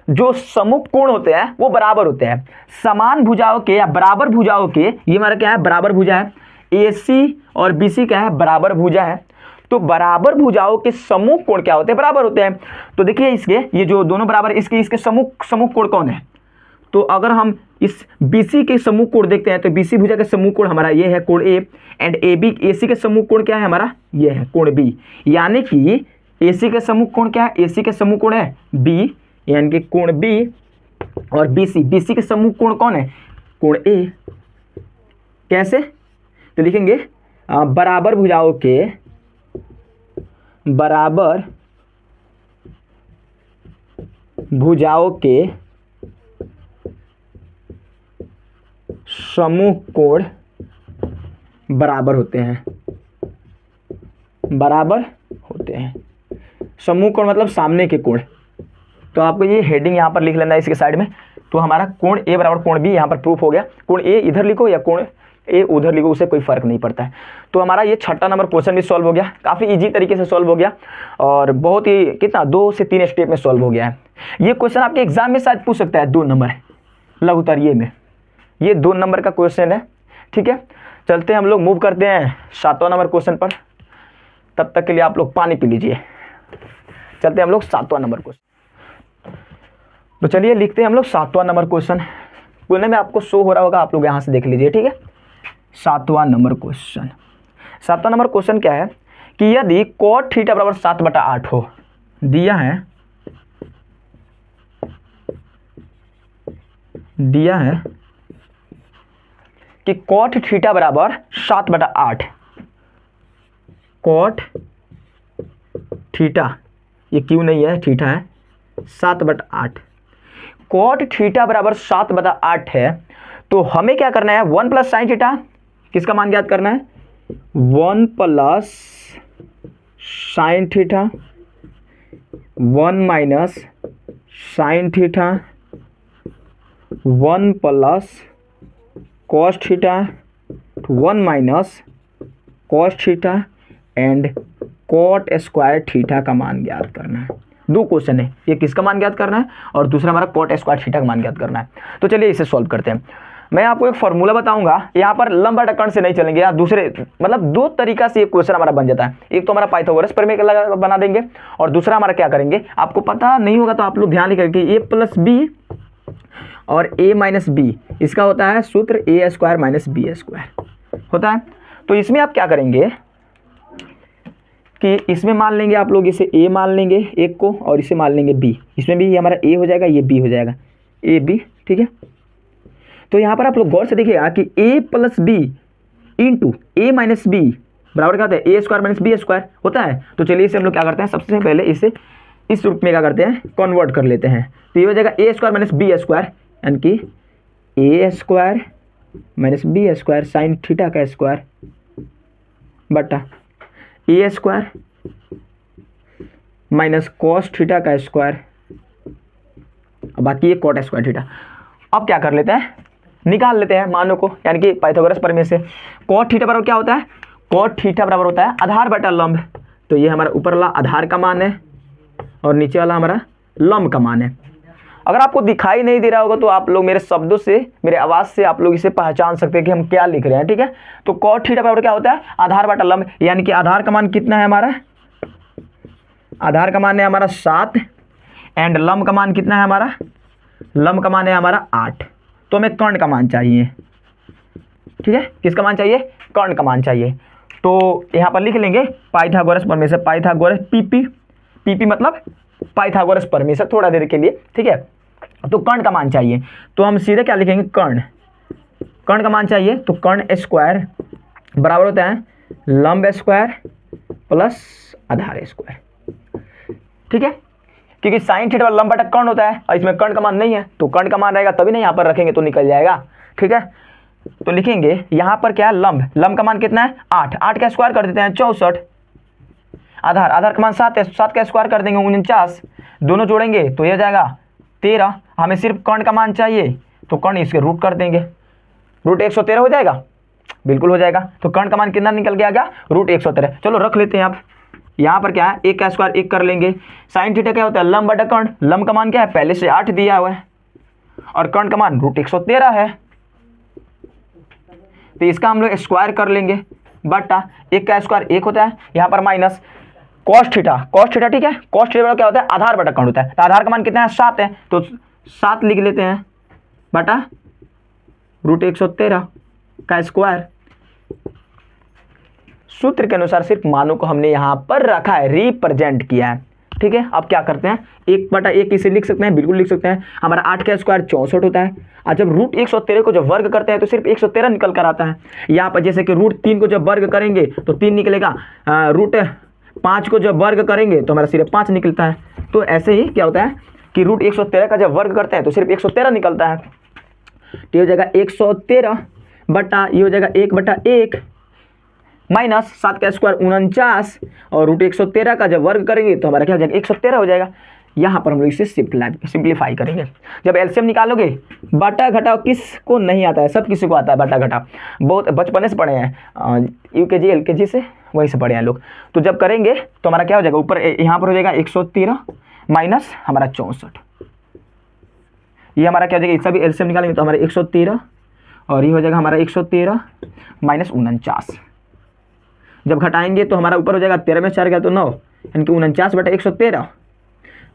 जो सम्मुख कोण होते हैं वो बराबर होते हैं। समान भुजाओं के या बराबर भुजाओं के, ये हमारा क्या है, बराबर भुजा है। AC और BC क्या है, बराबर भुजा है। तो बराबर भुजाओं के सम्मुख कोण क्या होते हैं, बराबर होते हैं। तो देखिए इसके ये जो दोनों बराबर, इसके सम्मुख कोण कौन है, तो अगर हम इस BC के सम्मुख कोण देखते हैं तो BC भुजा का सम्मुख कोण हमारा ये है कोण A एंड AC के सम्मुख कोण क्या है हमारा, ये है कोण B। यानी कि AC के सम्मुख कोण क्या है, AC के सम्मुख कोण है B, यानी कि कोण B, और BC के सम्मुख कोण कौन है, कोण A। कैसे, तो लिखेंगे बराबर भुजाओं के सम्मुख कोण बराबर होते हैं, सम्मुख कोण मतलब सामने के कोण। तो आपको ये हेडिंग यहाँ पर लिख लेना है इसके साइड में। तो हमारा कोण A बराबर कोण B यहाँ पर प्रूफ हो गया। कोण A इधर लिखो या कोण A उधर लिखो, उससे कोई फर्क नहीं पड़ता है। तो हमारा ये 6ठा नंबर क्वेश्चन भी सॉल्व हो गया, काफ़ी इजी तरीके से सॉल्व हो गया और बहुत ही कितना 2 से 3 स्टेप में सॉल्व हो गया है। ये क्वेश्चन आपके एग्जाम में शायद पूछ सकता है 2 नंबर लघुत्तरीय में, ये 2 नंबर का क्वेश्चन है, ठीक है। चलते हैं हम लोग मूव करते हैं 7वां नंबर क्वेश्चन पर। तब तक के लिए आप लोग पानी पी लीजिए। चलते हैं हम लोग 7वां नंबर क्वेश्चन। तो चलिए लिखते हैं हम लोग 7वां नंबर क्वेश्चन। पुणे में आपको शो हो रहा होगा, आप लोग यहाँ से देख लीजिए, ठीक है। 7वां नंबर क्वेश्चन। 7वां नंबर क्वेश्चन क्या है कि यदि cot थीटा बराबर 7/8 हो, दिया है कि cot थीटा बराबर 7/8, cot थीटा, ये क्यों नहीं है, थीटा है, 7/8, cot थीटा बराबर 7/8 है। तो हमें क्या करना है, 1 प्लस साइन थीटा, किसका मान ज्ञात करना है, 1 plus sine theta, 1 minus sine theta, 1 plus cos theta, 1 minus cos theta and cot square theta का मान ज्ञात करना है। 2 क्वेश्चन है, ये किसका मान ज्ञात करना है और दूसरा हमारा कॉट स्क्वायर थीटा का मान ज्ञात करना है। तो चलिए इसे सॉल्व करते हैं। मैं आपको एक फॉर्मूला बताऊंगा, यहाँ पर लंब बटा कर्ण से नहीं चलेंगे, या दूसरे मतलब दो तरीका से एक क्वेश्चन हमारा बन जाता है। एक तो हमारा पाइथागोरस प्रमेय का बना देंगे, और दूसरा हमारा क्या करेंगे, आपको पता नहीं होगा तो आप लोग ध्यान रखिए कि a + b और a - b इसका होता है सूत्र a² - b² होता है। तो इसमें आप क्या करेंगे कि इसमें मान लेंगे आप लोग, इसे a मान लेंगे एक को, और इसे मान लेंगे b। इसमें भी ये हमारा a हो जाएगा, ये b हो जाएगा, a b, ठीक है। तो यहाँ पर आप लोग गौर से देखिएगा कि a + b into a - b बराबर क्या होता है, a² - b² होता है। तो चलिए इसे हम लोग क्या करते हैं, सबसे पहले इसे इस रूप में क्या करते हैं, कन्वर्ट कर लेते हैं। तो ये हो जाएगा a² - b² यानी कि a² - b² साइन थीटा का स्क्वायर बटा a² माइनस कॉस थीटा का स्क्वायर, बाकी ये कॉट स्क्वायर थीटा। अब क्या कर लेते हैं, निकाल लेते हैं मानों को, यानी कि पाइथागोरस प्रमेय से कॉट थीटा बराबर क्या होता है, कॉट थीटा बराबर होता है आधार बटा लंब। तो ये हमारा ऊपर वाला आधार का मान है और नीचे वाला हमारा लंब का मान है। अगर आपको दिखाई नहीं दे रहा होगा तो आप लोग मेरे शब्दों से, मेरे आवाज़ से आप लोग इसे पहचान सकते हैं कि हम क्या लिख रहे हैं, ठीक है। तो कॉट थीटा बराबर क्या होता है, आधार बटा लंब, यानी कि आधार का मान कितना है हमारा, आधार का मान है हमारा 7 एंड लंब का मान कितना है हमारा, लंब का मान है हमारा 8। तो हमें कर्ण का मान चाहिए, ठीक है। किसका मान चाहिए, कर्ण का मान चाहिए। तो यहाँ पर लिख लेंगे पाइथागोरस प्रमेय से, पाइथागोरस पीपी मतलब पाइथागोरस प्रमेय से, थोड़ा देर के लिए, ठीक है। तो कर्ण का मान चाहिए, तो हम सीधे क्या लिखेंगे, कर्ण का मान चाहिए। तो कर्ण स्क्वायर बराबर होता है लंब स्क्वायर प्लस आधार स्क्वायर, ठीक है। क्योंकि साइन थीटा लंब बटा कर्ण होता है और इसमें कर्ण का मान नहीं है, तो कर्ण का मान रहेगा तभी ना यहाँ पर रखेंगे तो निकल जाएगा, ठीक है। तो लिखेंगे यहाँ पर क्या है, लंब का मान कितना है 8 का स्क्वायर कर देते हैं 64, आधार का मान 7 है, 7 का स्क्वायर कर देंगे 49, दोनों जोड़ेंगे तो ये हो जाएगा 13। हमें सिर्फ कर्ण का मान चाहिए, तो कर्ण इसके रूट कर देंगे, रूट 113 हो जाएगा, बिल्कुल हो जाएगा। तो कर्ण का मान कितना निकल के आ गया, रूट 113। चलो रख लेते हैं आप, यहाँ पर क्या है 1 का स्क्वायर 1 कर लेंगे। साइन थीटा क्या होता है, लंब बटा कर्ण, लंब का मान क्या है, पहले से 8 दिया हुआ है और कर्ण का मान रूट 113 है, तो इसका हम लोग स्क्वायर कर लेंगे बटा 1 का स्क्वायर 1 होता है, यहाँ पर माइनस कॉस थीटा, ठीक है। कॉस थीटा क्या होता है, आधार बटा कर्ण होता है। तो आधार का मान कितना है 7 है, तो 7 लिख लेते हैं बटा रूट 113 का स्क्वायर। सूत्र के अनुसार सिर्फ मानों को हमने यहाँ पर रखा है, रिप्रेजेंट किया है, ठीक है। अब क्या करते हैं, 1/1 इसे लिख सकते हैं, बिल्कुल लिख सकते हैं। हमारा 8 का स्क्वायर 64 होता है, और जब रूट 113 को जब वर्ग करते हैं तो सिर्फ 113 निकल कर आता है। यहाँ पर जैसे कि रूट 3 को जब वर्ग करेंगे तो 3 निकलेगा, रूट 5 को जब वर्ग करेंगे तो हमारा सिर्फ 5 निकलता है। तो ऐसे ही क्या होता है कि रूट 113 का जब वर्ग करते हैं तो सिर्फ 113 निकलता है। तो ये हो जाएगा 113 बटा, ये हो जाएगा 1/1 माइनस 7 का स्क्वायर 49, और रूट 113 का जब वर्ग करेंगे तो हमारा क्या हो जाएगा 113 हो जाएगा। यहाँ पर हम लोग इसे सिंप्लीफाई करेंगे। जब एलसीएम निकालोगे, बटा घटाव किसको नहीं आता है, सब किसी को आता है बटा घटाव, बहुत बचपने से पढ़े हैं, यूकेजी एलकेजी से वहीं से पढ़े हैं लोग। तो जब करेंगे तो हमारा क्या हो जाएगा, ऊपर यहाँ पर हो जाएगा 113 माइनस हमारा 64, ये हमारा क्या हो जाएगा, इसका भी एलसीएम निकालेंगे तो हमारा 113, और ये हो जाएगा हमारा 113 माइनस 49। जब घटाएंगे तो हमारा ऊपर हो जाएगा 13 में 4 गया तो 9, यानी कि 49 बटा 113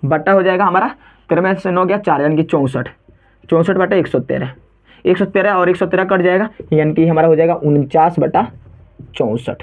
बटा हो जाएगा हमारा 13 में से 9 गया 4, यानी कि 64 बटा 113 और 113 कट जाएगा, यानी कि हमारा हो जाएगा 49 बटा 64,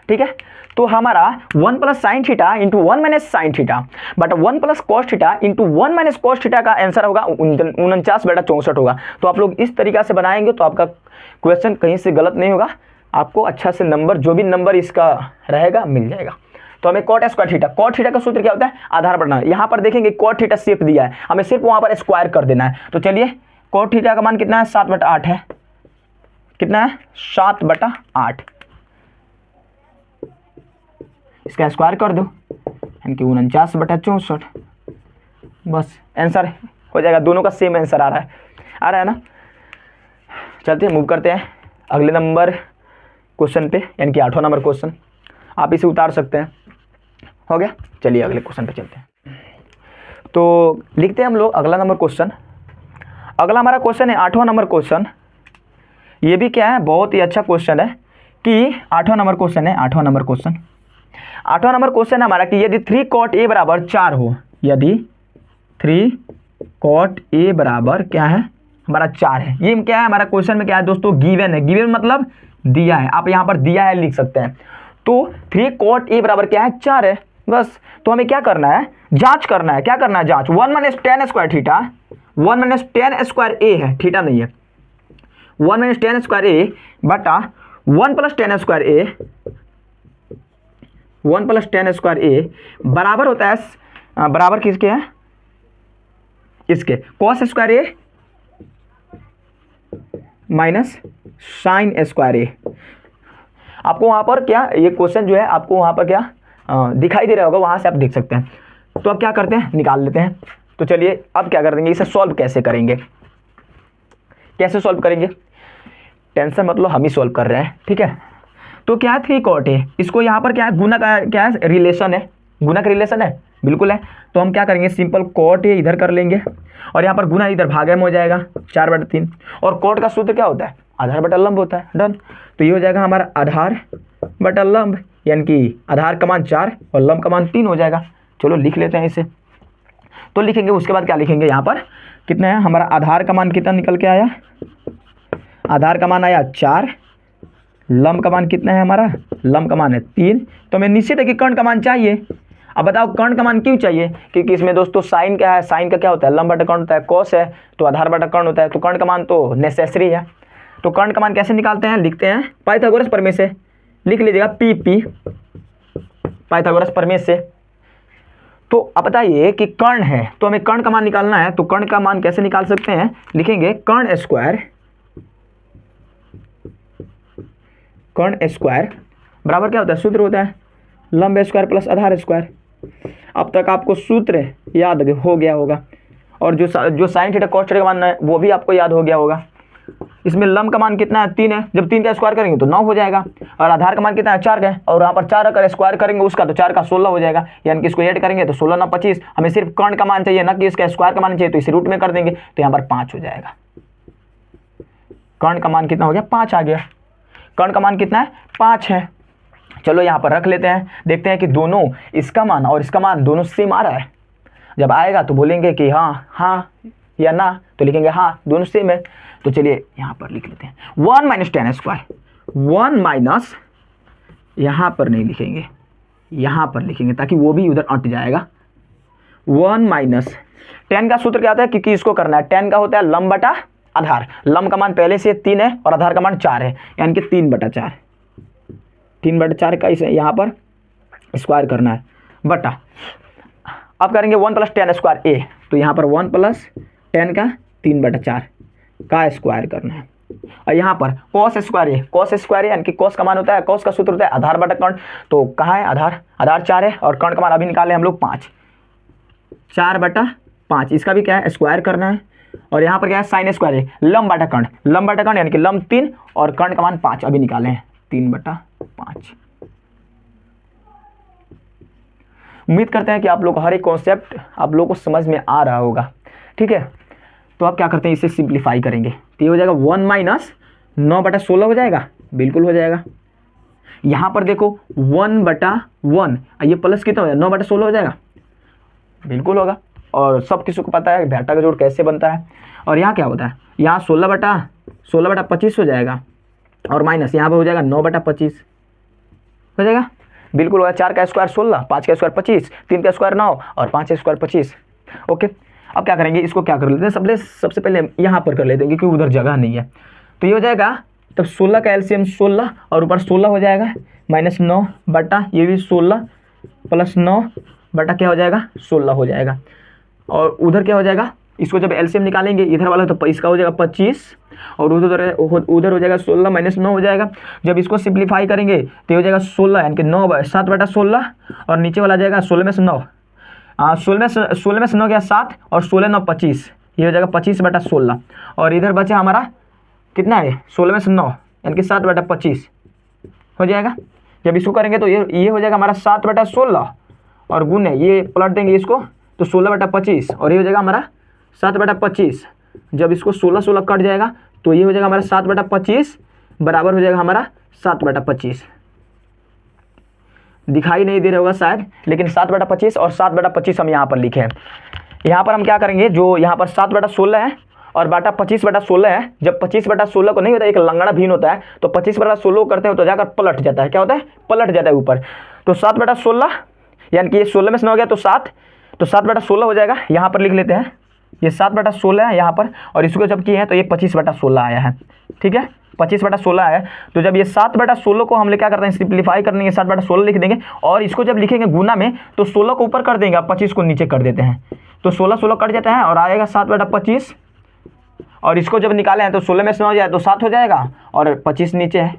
ठीक है। तो हमारा 1 plus sine theta into 1 minus sine theta but 1 plus cos theta into 1 minus cos theta का आंसर होगा 49 बटा 64 होगा। तो आप लोग इस तरीका से बनाएंगे तो आपका क्वेश्चन कहीं से गलत नहीं होगा, आपको अच्छा से नंबर, जो भी नंबर इसका रहेगा मिल जाएगा। तो हमें cot square theta, cot theta का सूत्र क्या होता है, आधार बढ़ना। यहाँ पर देखेंगे कॉट थीटा सिर्फ दिया है, हमें सिर्फ वहाँ पर स्क्वायर कर देना है। तो चलिए कॉट थीटा का मान कितना है, 7/8 है, कितना है 7/8, इसका स्क्वायर कर दो, यानी कि 49 बटा 64, बस आंसर हो जाएगा। दोनों का सेम आंसर आ रहा है ना। चलते हैं, मूव करते हैं अगले नंबर क्वेश्चन पे, यानी कि 8वां नंबर क्वेश्चन। आप इसे उतार सकते हैं, हो गया। चलिए अगले क्वेश्चन पे चलते हैं। तो लिखते हैं हम लोग अगला नंबर क्वेश्चन। अगला हमारा क्वेश्चन है 8वां नंबर क्वेश्चन। ये भी क्या है, बहुत ही अच्छा क्वेश्चन है कि 8वां नंबर क्वेश्चन है। 8वां नंबर क्वेश्चन है हमारा कि यदि 3 cot a बराबर 4 हो, यदि 3 cot a बराबर क्या है हमारा 4 है। ये क्या है हमारा क्वेश्चन में क्या है दोस्तों, गिवन है। गिवन मतलब दिया है, आप यहाँ पर दिया है लिख सकते हैं। तो 3 cot a बराबर क्या है 4 है बस। तो हमें क्या करना है, जांच करना है। क्या करना है जांच, 1 - tan square theta, 1 - tan square a है, थीटा नहीं है। 1 - tan स्क्वायर a बटा 1 + tan square a, 1 + tan square a बराबर होता है बराबर किसके है, इसके cos square a minus sine square a। आपको वहाँ पर क्या ये क्वेश्चन जो है आपको वहाँ पर क्या दिखाई दे रहा होगा, वहाँ से आप देख सकते हैं। तो अब क्या करते हैं, निकाल लेते हैं। तो चलिए अब क्या कर देंगे, इसे सॉल्व कैसे करेंगे, कैसे सॉल्व करेंगे, टेंशन मतलब हम ही सॉल्व कर रहे हैं, ठीक है। तो क्या है 3 cot है, इसको यहाँ पर क्या है गुना का क्या है रिलेशन है, गुना का रिलेशन है, बिल्कुल है। तो हम क्या करेंगे, सिंपल cot है इधर कर लेंगे और यहाँ पर गुना इधर भागे में हो जाएगा 4/3। और cot का सूत्र क्या होता है, आधार बटा लंब होता है, डन। तो ये हो जाएगा हमारा आधार बटा लंब, यानी कि आधार का मान 4 और लंब का मान 3 हो जाएगा। चलो लिख लेते हैं इसे। तो लिखेंगे उसके बाद क्या लिखेंगे, यहाँ पर कितना है हमारा आधार का मान कितना निकल के आया, आधार का मान आया 4, लंब का मान कितना है हमारा, लंब का मान है 3। तो हमें निश्चित है कि कर्ण का मान चाहिए। अब बताओ कर्ण का मान क्यों चाहिए, क्योंकि इसमें दोस्तों साइन क्या है, साइन का क्या होता है लंब बटा कर्ण होता है, कॉस है तो आधार बटा कर्ण होता है। तो कर्ण का मान तो नेसेसरी है। तो कर्ण का मान कैसे निकालते हैं, लिखते हैं पाइथागोरस प्रमेय से, लिख लीजिएगा पी पाइथागोरस प्रमेय से। तो अब बताइए कि कर्ण है तो हमें कर्ण का मान निकालना है। तो कर्ण का मान कैसे निकाल सकते हैं, लिखेंगे कर्ण स्क्वायर बराबर क्या होता है, सूत्र होता है लंब स्क्वायर प्लस आधार स्क्वायर। अब तक आपको सूत्र याद हो गया होगा और जो साइन थीटा कॉस थीटा का मान है वो भी आपको याद हो गया होगा। इसमें लंब का मान कितना है 3 है, जब 3 का स्क्वायर करेंगे तो 9 हो जाएगा। और आधार का मान कितना है 4 का है, और यहाँ पर 4 अगर स्क्वायर करेंगे उसका तो 4 का 16 हो जाएगा, यानी कि इसको ऐड करेंगे तो 16 × 25। हमें सिर्फ कर्ण का मान चाहिए ना कि इसका स्क्वायर का मान चाहिए, तो इसे रूट में कर देंगे तो यहाँ पर 5 हो जाएगा। कर्ण का मान कितना हो गया 5 आ गया, कर्ण का मान कितना है 5 है। चलो यहाँ पर रख लेते हैं, देखते हैं कि दोनों इसका मान और इसका मान दोनों सेम आ रहा है। जब आएगा तो बोलेंगे कि हाँ या ना, तो लिखेंगे हाँ दोनों सेम है। तो चलिए यहाँ पर लिख लेते हैं 1 - tan स्क्वायर, 1 माइनस यहाँ पर नहीं लिखेंगे, यहाँ पर लिखेंगे ताकि वो भी उधर अट जाएगा। 1 - tan का सूत्र क्या होता है, क्योंकि इसको करना है, tan का होता है लंब बटा आधार। लंब का मान पहले से 3 है और आधार का मान 4 है, यानी कि 3/4, 3/4 का इसे यहाँ पर स्क्वायर करना है बटा। अब करेंगे 1 + tan स्क्वायर a, तो यहाँ पर 1 + tan का 3/4 का स्क्वायर करना है। और यहाँ पर cos स्क्वायर यानी कि cos का मान होता है, cos का सूत्र होता है आधार बटा कर्ण। तो कहाँ है आधार 4 है और कर्ण का मान अभी निकाले हम लोग 5, 4/5। इसका भी क्या है स्क्वायर करना है। और यहाँ पर क्या है साइन स्क्वायर है, लंब बटा कर्ण यानी कि लंब 3 और कर्ण का मान 5 अभी निकाले हैं 3/5। उम्मीद करते हैं कि आप लोग को हर एक कॉन्सेप्ट आप लोगों को समझ में आ रहा होगा, ठीक है। तो आप क्या करते हैं, इसे सिंप्लीफाई करेंगे तो ये हो जाएगा 1 - 9/16 हो जाएगा, बिल्कुल हो जाएगा। यहाँ पर देखो 1/1, ये प्लस कितना हो जाएगा 9/16 हो जाएगा, बिल्कुल होगा। और सब किसी को पता है घाटा का जोड़ कैसे बनता है। और यहाँ क्या होता है, यहाँ 16/25 हो जाएगा और माइनस यहाँ पर हो जाएगा 9/25 हो जाएगा, बिल्कुल होगा। 4 का स्क्वायर 16, 5 का स्क्वायर 25, 3 का स्क्वायर 9 और 5 का स्क्वायर 25। ओके, अब क्या करेंगे, इसको क्या कर लेते हैं, सबसे पहले यहाँ पर कर लेते हैं क्योंकि उधर जगह नहीं है। तो ये हो जाएगा तब 16 का एलसीएम 16 और ऊपर 16 हो जाएगा -9 बटा ये भी 16 + 9 बटा क्या हो जाएगा 16 हो जाएगा। और उधर क्या हो जाएगा, इसको जब एलसीएम निकालेंगे इधर वाला तो इसका हो जाएगा 25 और उधर हो जाएगा 16 -9 हो जाएगा। जब इसको सिंप्लीफाई करेंगे तो हो जाएगा 16 यानी कि 7/16 और नीचे वाला आ जाएगा 16 में से 9, 16 में से 9 गया 7 और 16 9 25, ये हो जाएगा 25/16। और इधर बचा हमारा कितना है 16 में से 9 यानी कि 7/25 हो जाएगा। जब इसको करेंगे तो ये हो जाएगा हमारा 7/16 और गुण है ये पलट देंगे इसको तो 16/25 और ये हो जाएगा हमारा 7/25 जब इसको 16 कट जाएगा तो ये हो जाएगा हमारा 7/25 बराबर हो जाएगा हमारा 7/25। दिखाई नहीं दे रहा होगा शायद, लेकिन 7/25 और 7/25 हम यहाँ पर लिखे हैं। यहाँ पर हम क्या करेंगे, जो यहाँ पर 7/16 है और बाटा 25/16 है, जब 25/16 को नहीं होता, एक लंगड़ा भीन होता है, तो 25/16 करते हैं तो जाकर पलट जाता है। क्या होता है? पलट जाता है ऊपर। तो 7/16 यानी कि ये 16 में से 9 हो गया तो 7, तो 7/16 हो जाएगा। यहाँ पर लिख लेते हैं, ये 7/16 है यहाँ पर, और इसको जब किए हैं तो ये 25/16 आया है। ठीक है, 25/16 आया। तो जब ये 7/16 को हम लोग क्या करते हैं, सिंप्लीफाई कर देंगे, 7/16 लिख देंगे, और इसको जब लिखेंगे गुना में तो 16 को ऊपर कर देंगे, 25 को नीचे कर देते हैं, तो 16 कट जाता है और आएगा 7/25। और इसको जब निकाले हैं तो 16 में से 9 हो जाए तो 7 हो जाएगा, और 25 नीचे है,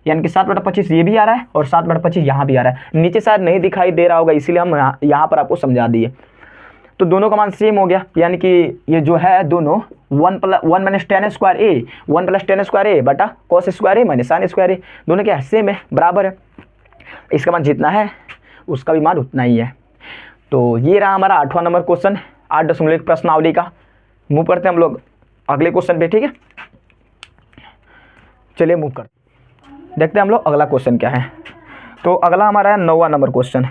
यानी कि 7/25 ये भी आ रहा है और 7/25 यहाँ भी आ रहा है। नीचे शायद नहीं दिखाई दे रहा होगा, इसीलिए हम यहाँ पर आपको समझा दिए। तो दोनों का मान सेम हो गया, यानी कि ये जो है दोनों 1 - 10 स्क्वायर ए, 1 + 10 स्क्वायर ए बटा कॉस स्क्वायर ए माइनस साइन स्क्वायर ए, दोनों क्या है? सेम है, बराबर है। इसका मान जितना है उसका भी मान उतना ही है। तो ये रहा हमारा 8वां नंबर क्वेश्चन 8.1 प्रश्नावली का। मूव करते हैं हम लोग अगले क्वेश्चन पे। ठीक है, चलिए मूव करते देखते हैं हम लोग अगला क्वेश्चन क्या है। तो अगला हमारा है 9वां नंबर क्वेश्चन।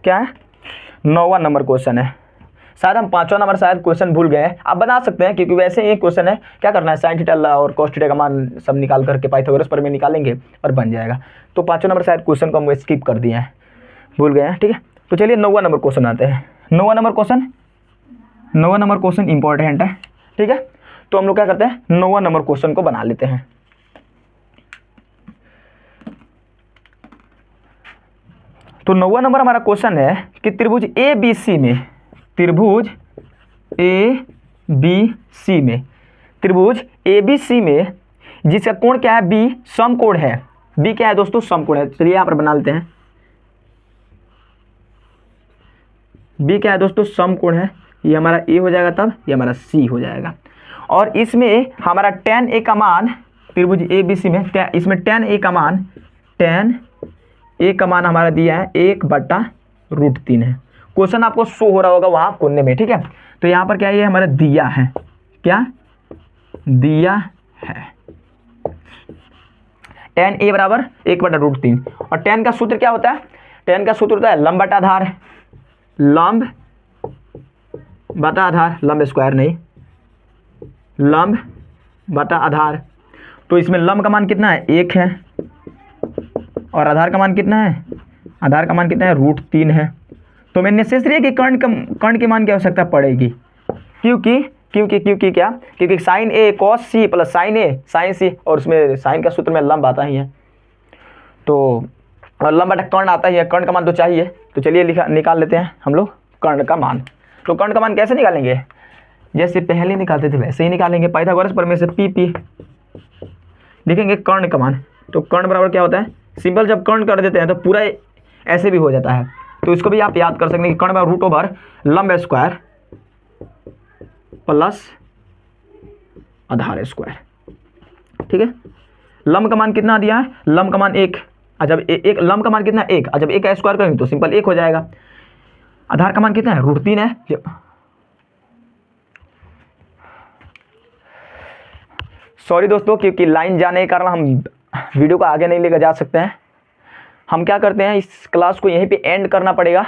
क्या है? 9वां नंबर क्वेश्चन है। शायद हम 5वां नंबर शायद क्वेश्चन भूल गए हैं, आप बना सकते हैं क्योंकि वैसे एक क्वेश्चन है। क्या करना है, साइन थीटा और कॉस थीटा का मान सब निकाल करके पाइथागोरस प्रमेय निकालेंगे और बन जाएगा। तो 5वां नंबर शायद क्वेश्चन को हम स्किप कर दिए हैं, भूल गए हैं। ठीक है, तो चलिए 9वां नंबर क्वेश्चन आते हैं। 9वां नंबर क्वेश्चन इंपॉर्टेंट है। ठीक है, तो हम लोग क्या करते हैं, 9वां नंबर क्वेश्चन को बना लेते हैं। तो 9वां नंबर हमारा क्वेश्चन है कि त्रिभुज ABC में, त्रिभुज ABC में जिसका कोण क्या है, B समकोण है। B क्या है दोस्तों? समकोण है। चलिए यहाँ पर बना लेते हैं, B क्या है दोस्तों? समकोण है। ये हमारा A हो जाएगा, तब ये हमारा C हो जाएगा। और इसमें हमारा tan A का मान, त्रिभुज ABC में इसमें tan A का मान हमारा दिया है 1/√3 है। क्वेश्चन आपको शो हो रहा होगा वहाँ कोने में। ठीक है, तो यहाँ पर क्या है, ये हमारा दिया है, क्या दिया है, tan A बराबर 1/√3। और tan का सूत्र क्या होता है? tan का सूत्र होता है लंब बटा आधार, लंब बटा आधार, लंब स्क्वायर नहीं, लंब बटा आधार। तो इसमें लंब का मान कितना है? 1 है, और आधार का मान कितना है? आधार का मान कितना है? √3 है। तो मैं नेसेसरी है कि कर्ण के मान की आवश्यकता पड़ेगी, क्योंकि क्या, क्योंकि sine A cos C plus sine A sine C, और उसमें साइन का सूत्र में लंब आता ही है, तो और लंब बटा कर्ण आता ही है, कर्ण का मान तो चाहिए। तो चलिए निकाल लेते हैं हम लोग कर्ण का मान। तो कर्ण का मान कैसे निकालेंगे? जैसे पहले निकालते थे वैसे ही निकालेंगे, पाइथागोरस प्रमेय से PP लिखेंगे कर्ण का मान। तो कर्ण बराबर क्या होता है? सिंपल जब कर्ण कर देते हैं तो पूरा ऐसे भी हो जाता है, तो इसको भी आप याद कर सकते हैं कि कर्ण बराबर √ओवर लंब स्क्वायर प्लस आधार स्क्वायर। ठीक है, लंब का मान कितना दिया है? लंब का मान 1, जब एक लंब का मान कितना 1, जब 1 का स्क्वायर करेंगे तो सिंपल 1 हो जाएगा। आधार का मान कितना है? √3 है। सॉरी दोस्तों, क्योंकि लाइन जाने के कारण हम वीडियो को आगे नहीं लेकर जा सकते हैं। हम क्या करते हैं, इस क्लास को यहीं पे एंड करना पड़ेगा,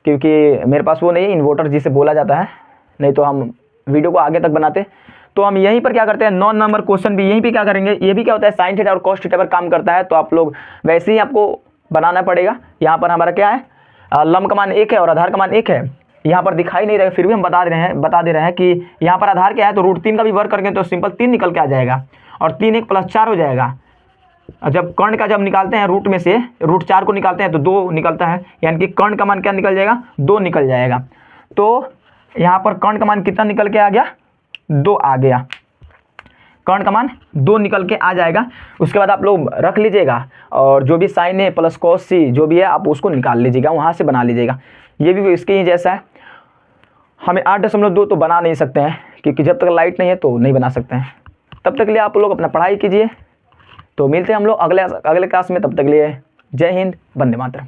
क्योंकि मेरे पास वो नहीं है इन्वर्टर जिसे बोला जाता है, नहीं तो हम वीडियो को आगे तक बनाते। तो हम यहीं पर क्या करते हैं, 9 नंबर क्वेश्चन भी यहीं पे क्या करेंगे। ये भी क्या होता है, साइन थीटा और कॉस थीटा पर काम करता है, तो आप लोग वैसे ही आपको बनाना पड़ेगा। यहाँ पर हमारा क्या है, लंब का मान 1 है और आधार का मान 1 है। यहाँ पर दिखाई नहीं रहा, फिर भी हम बता दे रहे हैं कि यहाँ पर आधार क्या है, तो √3 का भी वर्क करेंगे तो सिंपल 3 निकल के आ जाएगा, और 3 1 + 4 हो जाएगा। जब कर्ण का जब निकालते हैं रूट में से, √4 को निकालते हैं तो 2 निकलता है, यानी कि कर्ण का मान क्या निकल जाएगा? 2 निकल जाएगा। तो यहाँ पर कर्ण का मान कितना निकल के आ गया? 2 आ गया। कर्ण का मान 2 निकल के आ जाएगा। उसके बाद आप लोग रख लीजिएगा, और जो भी sine A plus cos C जो भी है आप उसको निकाल लीजिएगा, वहाँ से बना लीजिएगा। ये भी इसके ही जैसा है। हमें 8.2 तो बना नहीं सकते हैं, क्योंकि जब तक लाइट नहीं है तो नहीं बना सकते हैं। तब तक के लिए आप लोग अपना पढ़ाई कीजिए। तो मिलते हैं हम लोग अगले क्लास में, तब तक के लिए जय हिंद, वंदे मातरम।